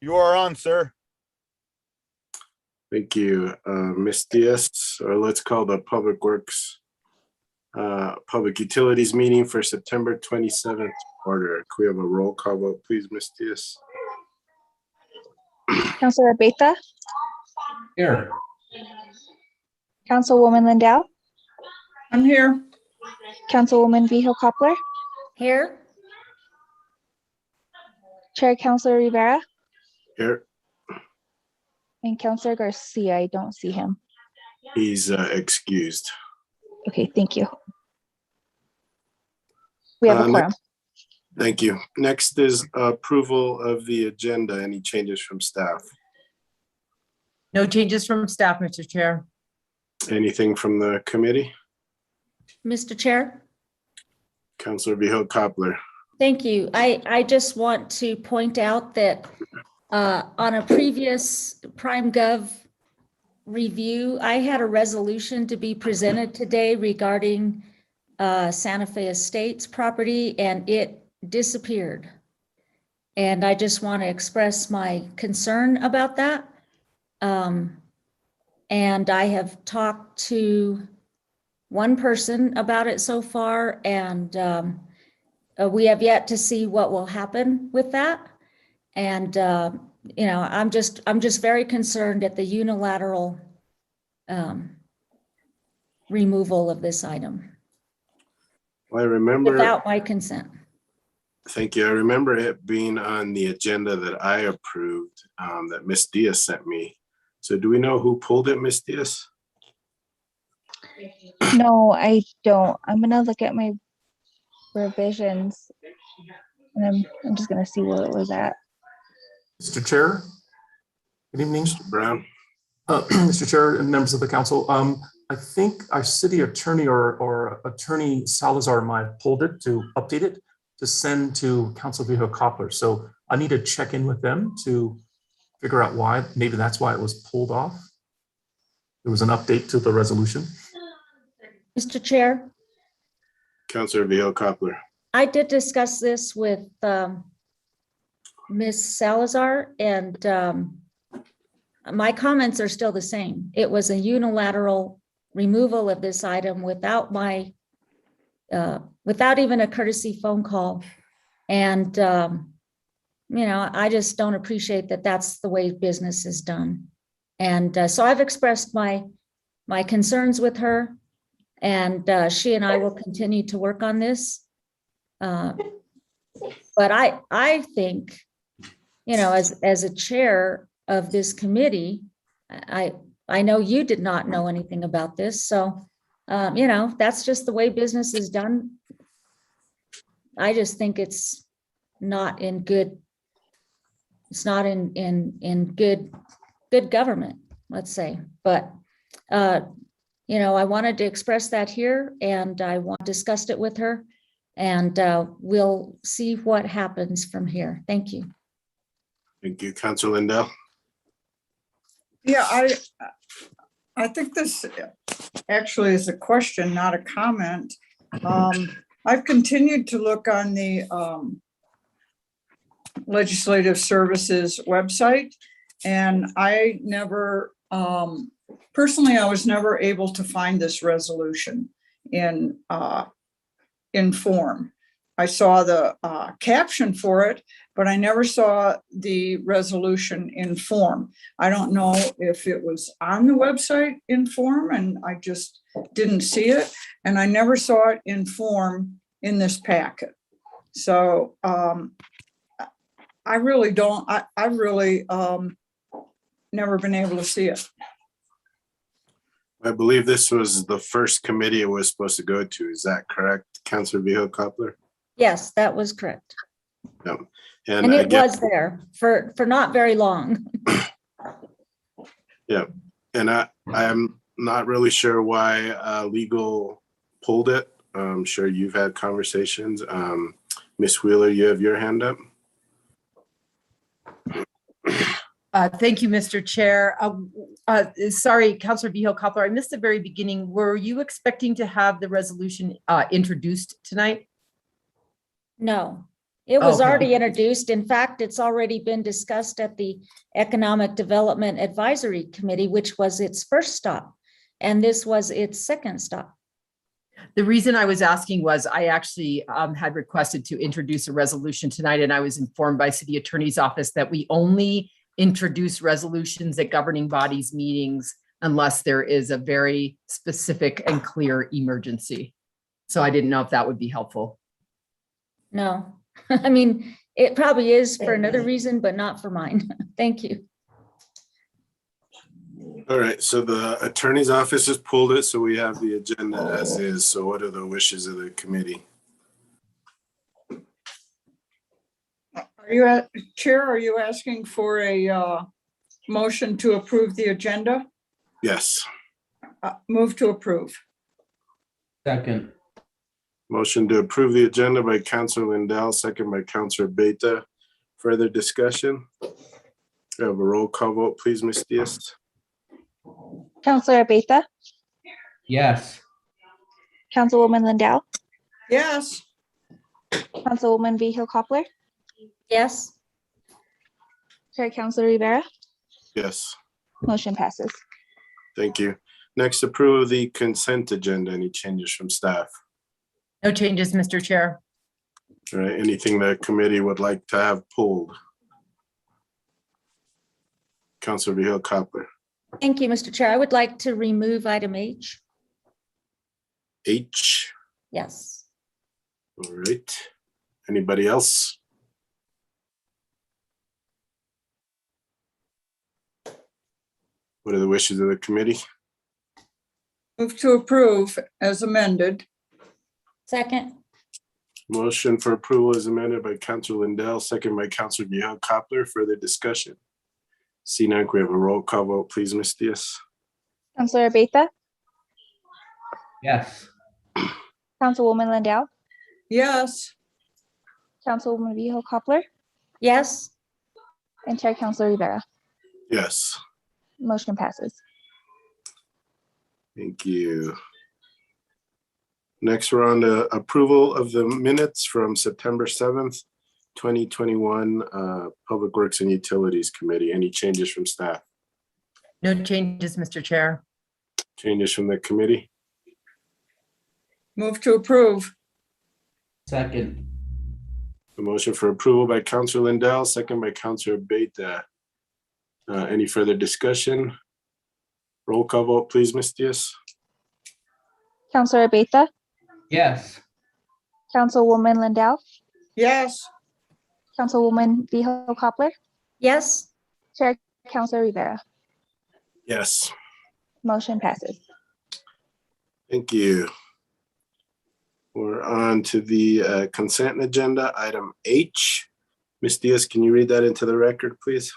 You are on, sir. Thank you. Ms. Diaz, or let's call the Public Works, Public Utilities meeting for September 27th order. Can we have a roll call vote, please, Ms. Diaz? Councilor Beta, Here. Councilwoman Lindell, I'm here. Councilwoman Vijo Coppler, Here. Chair Councilor Rivera, Here, and Councilor Garcia. I don't see him. he's excused. Okay, thank you. We have a quorum. Thank you. Next is approval of the agenda. Any changes from staff? No changes from staff, Mr. Chair. Anything from the committee? Mr. Chair, Councilor Vijo Coppler. thank you. I just want to point out that on a previous Prime Gov review, I had a resolution to be presented today regarding Santa Fe Estates property, and it disappeared. And I just want to express my concern about that. And I have talked to one person about it so far, and we have yet to see what will happen with that. And you know, I'm just very concerned at the unilateral removal of this item Well, I remember. without my consent. Thank you. I remember it being on the agenda that I approved, that Ms. Diaz sent me. So do we know who pulled it, Ms. Diaz? No, I don't. I'm gonna look at my revisions, and I'm just gonna see where it was at. Mr. Chair, good evening. Brown? Mr. Chair and members of the council. I think our city attorney or attorney Salazar might have pulled it to update it to send to Council Vijo Coppler. So I need to check in with them to figure out why. Maybe that's why it was pulled off. There was an update to the resolution. Mr. Chair, Councilor Vijo Coppler. I did discuss this with Ms. Salazar, and my comments are still the same. It was a unilateral removal of this item without my, without even a courtesy phone call. And, you know, I just don't appreciate that that's the way business is done. And so I've expressed my concerns with her, and she and I will continue to work on this. But I think, you know, as a chair of this committee, I know you did not know anything about this. So, you know, that's just the way business is done. I just think it's not in good, it's not in good government, let's say. But, you know, I wanted to express that here, and I discussed it with her, and we'll see what happens from here. Thank you. Thank you. Councilor Lindell? Yeah, I think this actually is a question, not a comment. I've continued to look on the Legislative Services website, and I never, personally, I was never able to find this resolution in form. I saw the caption for it, but I never saw the resolution in form. I don't know if it was on the website in form and I just didn't see it. And I never saw it in form in this packet. So I really don't, I really never been able to see it. I believe this was the first committee it was supposed to go to. Is that correct, Councilor Vijo Coppler? Yes, that was correct. Yeah. And it was there for not very long. Yeah, and I'm not really sure why legal pulled it. I'm sure you've had conversations. Ms. Wheeler, you have your hand up. Thank you, Mr. Chair. Sorry, Councilor Vijo Coppler, I missed the very beginning. Were you expecting to have the resolution introduced tonight? No. It was Okay. already introduced. In fact, it's already been discussed at the Economic Development Advisory Committee, which was its first stop. And this was its second stop. The reason I was asking was I actually had requested to introduce a resolution tonight, and I was informed by City Attorney's Office that we only introduce resolutions at governing bodies meetings unless there is a very specific and clear emergency. So I didn't know if that would be helpful. No, I mean, it probably is for another reason, but not for mine. Thank you. All right, so the attorney's office has pulled it, so we have the agenda as is. So what are the wishes of the committee? Chair, are you asking for a motion to approve the agenda? Yes. Move to approve. Second. Motion to approve the agenda by Counselor Lindell, second by Counselor Beta. Further discussion? We have a roll call vote, please, Ms. Diaz. Counselor Beta, Yes. Councilwoman Lindell, Yes, Councilwoman Vehil Coppler, Yes, Chair Counselor Rivera, Yes, motion passes. thank you. Next, approve of the consent agenda. Any changes from staff? No changes, Mr. Chair. All right, anything the committee would like to have pulled? Counselor Vehil Coppler. thank you, Mr. Chair. I would like to remove item H. H. Yes. All right. Anybody else? What are the wishes of the committee? move to approve as amended. Second, Motion for approval is amended by Counselor Lindell, second by Counselor Vehil Coppler. Further discussion? See now, we have a roll call vote, please, Ms. Diaz. Counselor Beta, Yes. Councilwoman Lindell, Yes, Councilwoman Vehil Coppler, yes, and Chair Counselor Rivera. Yes, Motion passes. thank you. Next, we're on to approval of the minutes from September 7th, 2021, Public Works and Utilities Committee. Any changes from staff? No changes, Mr. Chair. Changes from the committee? move to approve. Second. A motion for approval by Counselor Lindell, second by Counselor Beta. Any further discussion? Roll call vote, please, Ms. Diaz. Counselor Beta, Yes. Councilwoman Lindell, Yes, Councilwoman Vehil Coppler, yes, Chair Counselor Rivera. Yes, Motion passes. thank you. We're on to the consent agenda, item H. Ms. Diaz, can you read that into the record, please?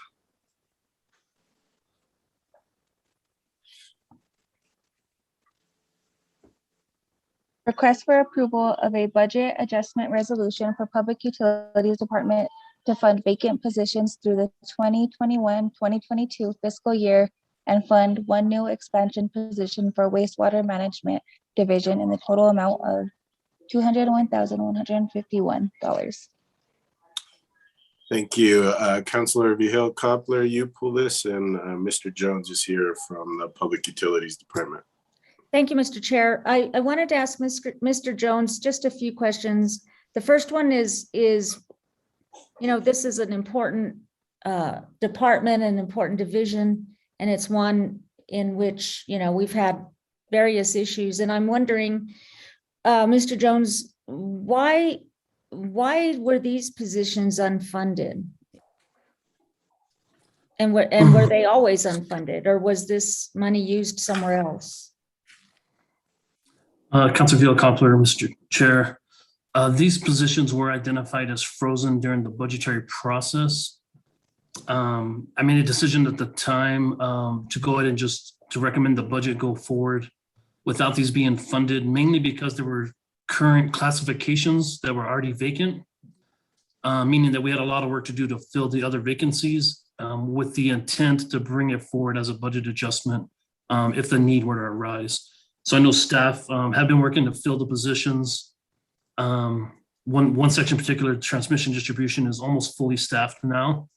Request for approval of a budget adjustment resolution for Public Utilities Department to fund vacant positions through the 2021-2022 fiscal year and fund one new expansion position for wastewater management division in the total amount of $201,151. Thank you. Counselor Vehil Coppler, you pull this, and Mr. Jones is here from the Public Utilities Department. thank you, Mr. Chair. I wanted to ask Mr. Jones just a few questions. The first one is, this is an important department, an important division, and it's one in which, we've had various issues. And I'm wondering, Mr. Jones, why were these positions unfunded? And were they always unfunded, or was this money used somewhere else? Councilor Vehil Coppler, Mr. Chair. These positions were identified as frozen during the budgetary process. I made a decision at the time to go ahead and just to recommend the budget go forward without these being funded, mainly because there were current classifications that were already vacant, meaning that we had a lot of work to do to fill the other vacancies with the intent to bring it forward as a budget adjustment if the need were to arise. So I know staff have been working to fill the positions. one section in particular, transmission distribution, is almost fully staffed now.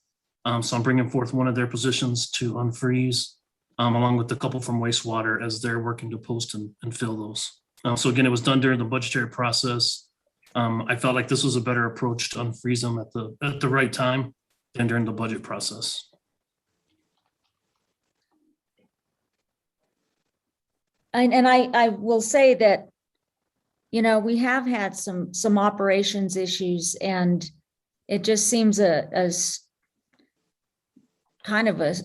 So I'm bringing forth one of their positions to unfreeze, along with a couple from wastewater as they're working to post and fill those. So again, it was done during the budgetary process. I felt like this was a better approach to unfreeze them at the right time than during the budget process. And I will say that, you know, we have had some operations issues, and it just seems a kind of a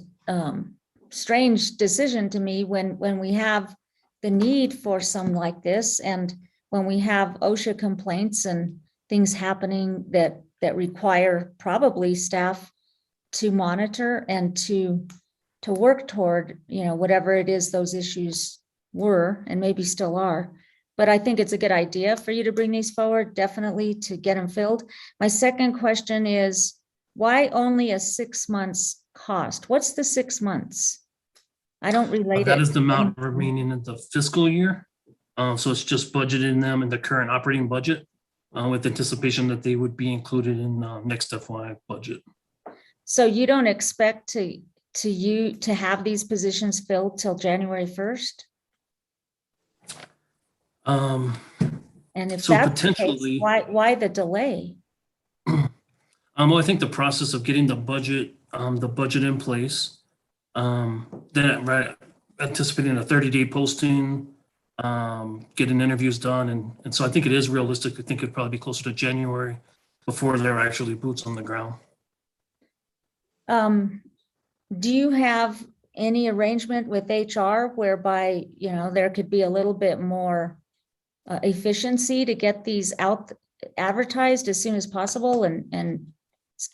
strange decision to me when we have the need for some like this, and when we have OSHA complaints and things happening that require probably staff to monitor and to work toward, you know, whatever it is those issues were and maybe still are. But I think it's a good idea for you to bring these forward, definitely, to get them filled. My second question is, why only a 6 months cost? What's the 6 months? I don't relate it. That is the amount remaining in the fiscal year. So it's just budgeting them in the current operating budget with anticipation that they would be included in next FY budget. So you don't expect to have these positions filled till January 1st? And if So that's the case, potentially- why the delay? Well, I think the process of getting the budget in place, then right, anticipating a 30-day posting, getting interviews done, and so I think it is realistic. I think it'd probably be closer to January before there are actually boots on the ground. Do you have any arrangement with HR whereby, you know, there could be a little bit more efficiency to get these out advertised as soon as possible and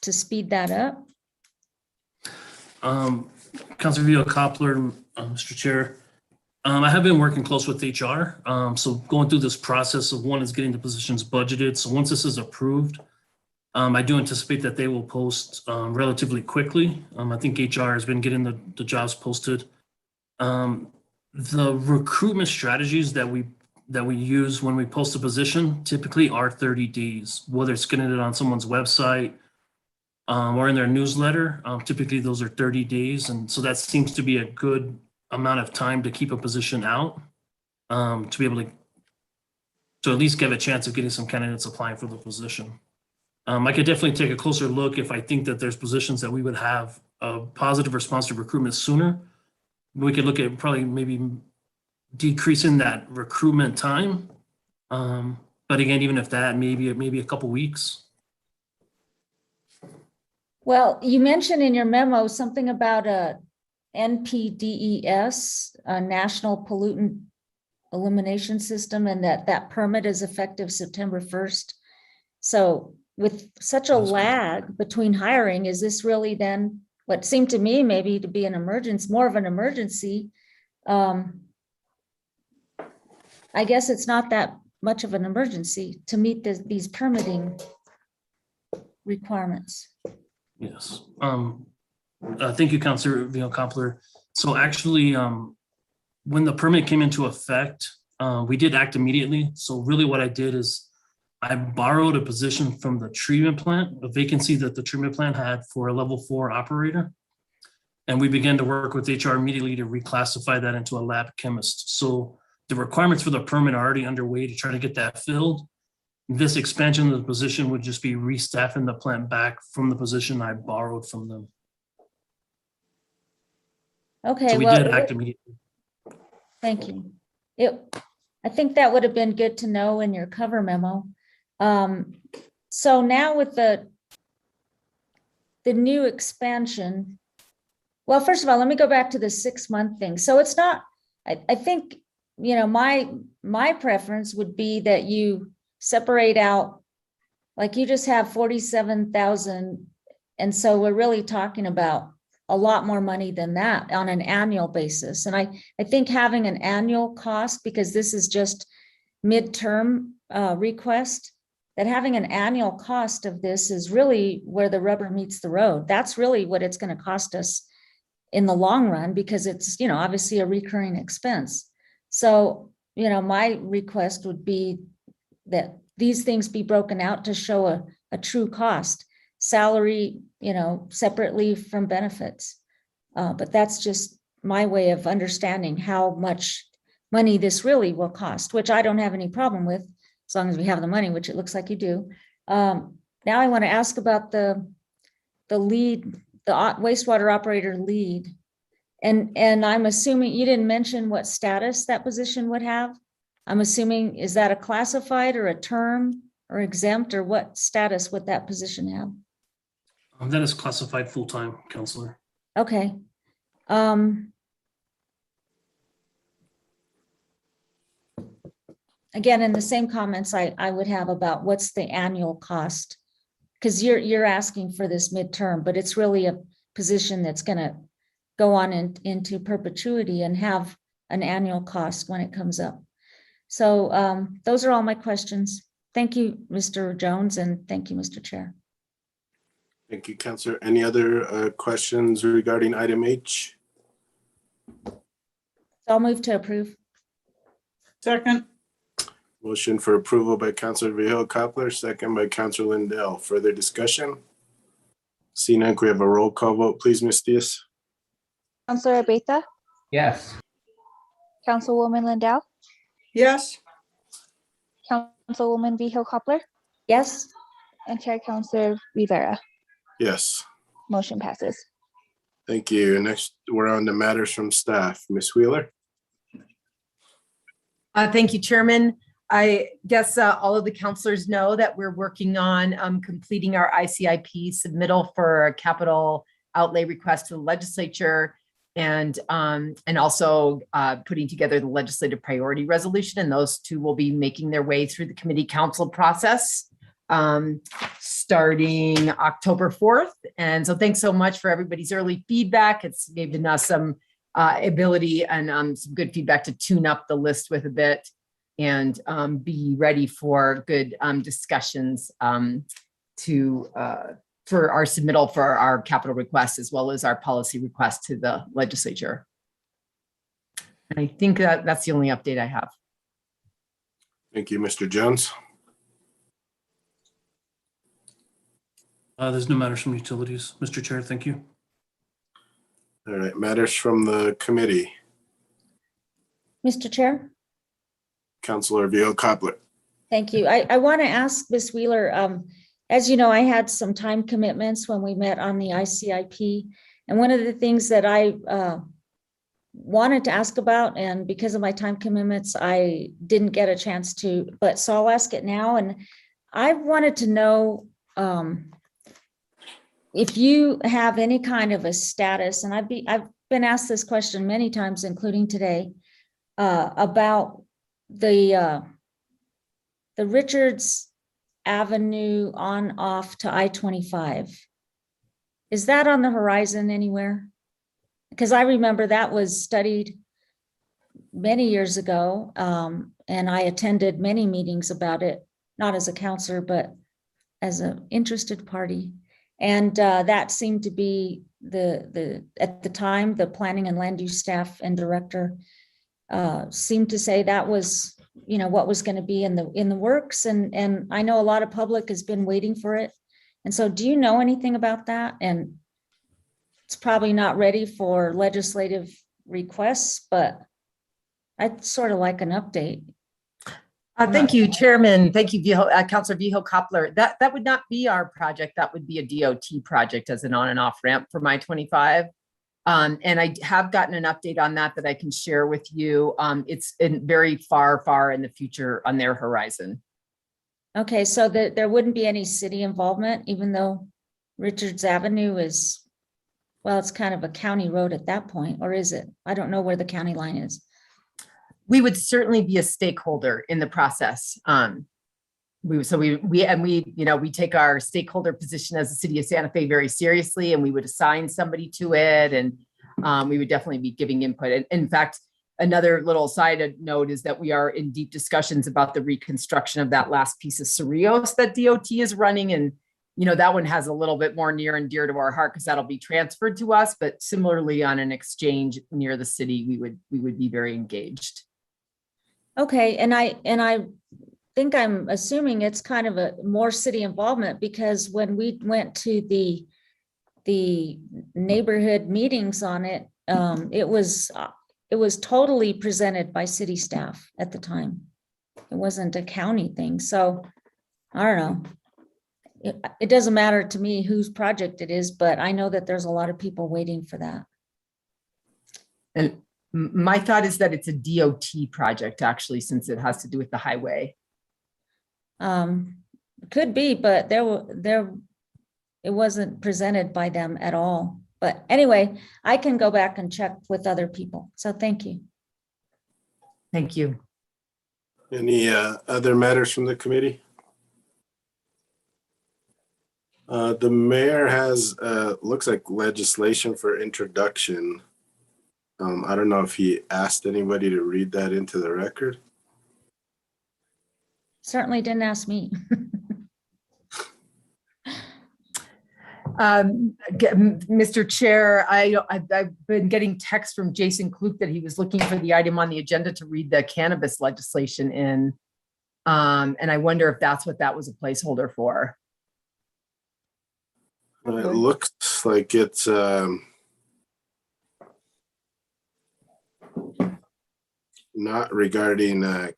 to speed that up? Councilor Villa-Coppler, Mr. Chair, I have been working close with HR. So going through this process of one is getting the positions budgeted. So once this is approved, I do anticipate that they will post relatively quickly. I think HR has been getting the jobs posted. The recruitment strategies that we use when we post a position typically are 30 days, whether it's getting it on someone's website or in their newsletter. Typically those are 30 days. And so that seems to be a good amount of time to keep a position out, to be able to at least give a chance of getting some candidates applying for the position. I could definitely take a closer look if I think that there's positions that we would have a positive response to recruitment sooner. We could look at probably maybe decreasing that recruitment time. But again, even if that, maybe a couple weeks. Well, you mentioned in your memo something about a NPDES, a National Pollutant Elimination System, and that permit is effective September 1st. So with such a lag between hiring, is this really then what seemed to me maybe to be an emergency, more of an emergency? I guess it's not that much of an emergency to meet these permitting requirements. Yes. Thank you, Councilor Villa-Coppler. So actually, when the permit came into effect, we did act immediately. So really what I did is I borrowed a position from the treatment plant, a vacancy that the treatment plant had for a level 4 operator. And we began to work with HR immediately to reclassify that into a lab chemist. So the requirements for the permit are already underway to try to get that filled. This expansion of the position would just be restaffing the plant back from the position I borrowed from them. Okay, So we well, did act immediately. thank you. I think that would have been good to know in your cover memo. So now with the new expansion, well, first of all, let me go back to the 6-month thing. So it's not, I think, you know, my preference would be that you separate out, like you just have 47,000. And so we're really talking about a lot more money than that on an annual basis. And I think having an annual cost, because this is just midterm request, that having an annual cost of this is really where the rubber meets the road. That's really what it's going to cost us in the long run, because it's, you know, obviously a recurring expense. So, you know, my request would be that these things be broken out to show a true cost. Salary, separately from benefits. But that's just my way of understanding how much money this really will cost, which I don't have any problem with, as long as we have the money, which it looks like you do. Now I want to ask about the lead, the wastewater operator lead. And I'm assuming you didn't mention what status that position would have. I'm assuming, is that a classified or a term or exempt, or what status would that position have? That is classified full-time, Counselor. Okay. Again, in the same comments I would have about what's the annual cost, because you're asking for this midterm, but it's really a position that's going to go on into perpetuity and have an annual cost when it comes up. So those are all my questions. Thank you, Mr. Jones, and thank you, Mr. Chair. Thank you, Counselor. Any other questions regarding item H? I'll move to approve. Second, Motion for approval by Counselor Vihil Coppler, second by Counselor Lindell. Further discussion? Seeing none, can we have a roll call vote, please, Ms. Diaz? Counselor Abeyta, Yes. Councilwoman Lindell, yes, Councilwoman Vihil Coppler, Yes, and Chair Counselor Rivera. Yes, Motion passes. thank you. Next, we're on to matters from staff. Ms. Wheeler? Thank you, Chairman. I guess all of the counselors know that we're working on completing our ICIP submittal for a capital outlay request to the legislature, and also putting together the legislative priority resolution. And those two will be making their way through the committee council process starting October 4th. And so thanks so much for everybody's early feedback. It's given us some ability and some good feedback to tune up the list with a bit and be ready for good discussions for our submittal for our capital request, as well as our policy request to the legislature. And I think that's the only update I have. Thank you, Mr. Jones. There's no matters from utilities. Mr. Chair, thank you. All right, matters from the committee. Mr. Chair. Counselor Vihil Coppler. Thank you. I want to ask Ms. Wheeler, as you know, I had some time commitments when we met on the ICIP. And one of the things that I wanted to ask about, and because of my time commitments, I didn't get a chance to, so I'll ask it now. And I wanted to know if you have any kind of a status, and I've been asked this question many times, including today, about the Richards Avenue on off to I-25. Is that on the horizon anywhere? Because I remember that was studied many years ago, and I attended many meetings about it, not as a counselor, but as an interested party. And that seemed to be at the time, the planning and land use staff and director seemed to say that was, what was going to be in the works. And I know a lot of public has been waiting for it. And so do you know anything about that? And it's probably not ready for legislative requests, but I'd sort of like an update. Thank you, Chairman. Thank you, Councilor Vihil Coppler. That would not be our project. That would be a DOT project as an on and off ramp for I-25. And I have gotten an update on that I can share with you. It's in very far in the future on their horizon. Okay, so there wouldn't be any city involvement, even though Richards Avenue is, well, it's kind of a county road at that point, or is it? I don't know where the county line is. We would certainly be a stakeholder in the process. We take our stakeholder position as the city of Santa Fe very seriously, and we would assign somebody to it, and we would definitely be giving input. And in fact, another little side note is that we are in deep discussions about the reconstruction of that last piece of Cerrillos that DOT is running, and that one has a little bit more near and dear to our heart because that'll be transferred to us. But similarly, on an exchange near the city, we would be very engaged. Okay, and I think I'm assuming it's kind of a more city involvement, because when we went to the neighborhood meetings on it, it was totally presented by city staff at the time. It wasn't a county thing. So I don't know. It doesn't matter to me whose project it is, but I know that there's a lot of people waiting for that. And my thought is that it's a DOT project, actually, since it has to do with the highway. Could be, but it wasn't presented by them at all. But anyway, I can go back and check with other people. So thank you. Thank you. Any other matters from the committee? The mayor has, looks like legislation for introduction. I don't know if he asked anybody to read that into the record. Certainly didn't ask me. Mr. Chair, I've been getting text from Jason Kluk that he was looking for the item on the agenda to read the cannabis legislation in. And I wonder if that's what that was a placeholder for. It looks like it's not regarding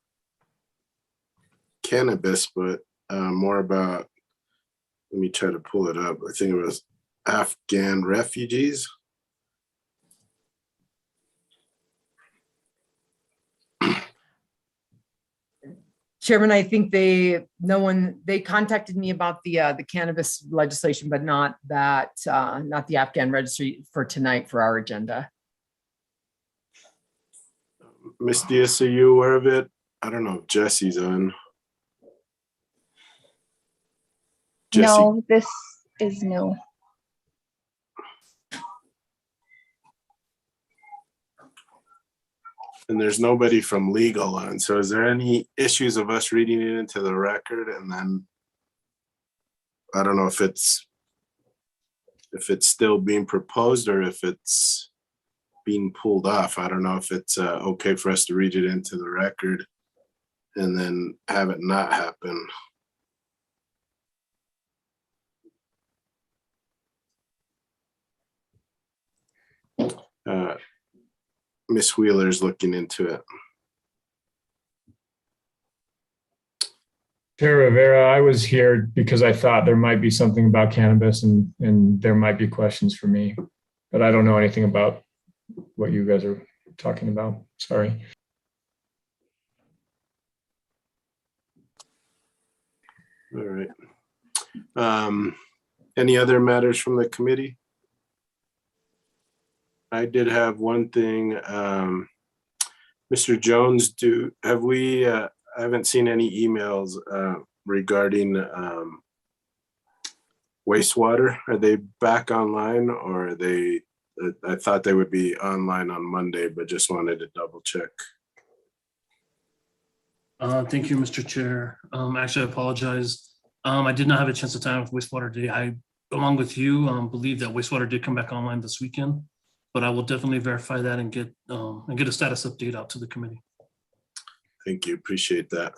cannabis, but more about, let me try to pull it up. I think it was Afghan refugees. Chairman, I think they contacted me about the cannabis legislation, but not that, not the Afghan registry for tonight for our agenda. Ms. Diaz, are you aware of it? I don't know if Jesse's on. Jesse. No, this is new. And there's nobody from legal on. So is there any issues of us reading it into the record? And then I don't know if it's still being proposed or if it's being pulled off. I don't know if it's okay for us to read it into the record and then have it not happen. Miss Wheeler's looking into it. Chair Rivera, I was here because I thought there might be something about cannabis and there might be questions for me, but I don't know anything about what you guys are talking about. Sorry. All right. Any other matters from the committee? I did have one thing. Mr. Jones, I haven't seen any emails regarding wastewater. Are they back online or are they, I thought they would be online on Monday, but just wanted to double check. Thank you, Mr. Chair. Actually, I apologize. I did not have a chance to time with wastewater today. I, along with you, believe that wastewater did come back online this weekend, but I will definitely verify that and get a status update out to the committee. Thank you. Appreciate that.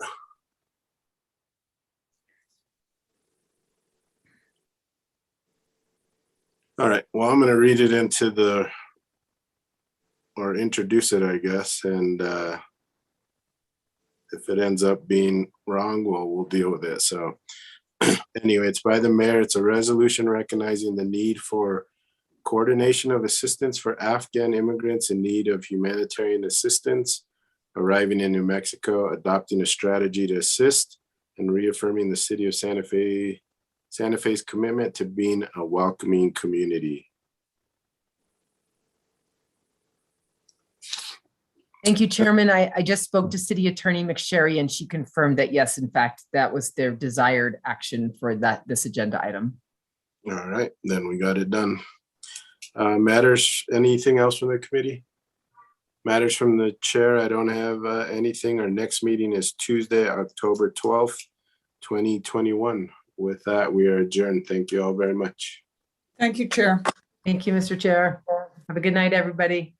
All right. Well, I'm going to read it into or introduce it, I guess. And if it ends up being wrong, well, we'll deal with it. So anyway, it's by the mayor. It's a resolution recognizing the need for coordination of assistance for Afghan immigrants in need of humanitarian assistance arriving in New Mexico, adopting a strategy to assist, and reaffirming the city of Santa Fe's commitment to being a welcoming community. Thank you, Chairman. I just spoke to City Attorney McSherry and she confirmed that, yes, in fact, that was their desired action for this agenda item. All right, then we got it done. Matters, anything else from the committee? Matters from the chair, I don't have anything. Our next meeting is Tuesday, October 12th, 2021. With that, we are adjourned. Thank you all very much. Thank you, Chair. Thank you, Mr. Chair. Have a good night, everybody.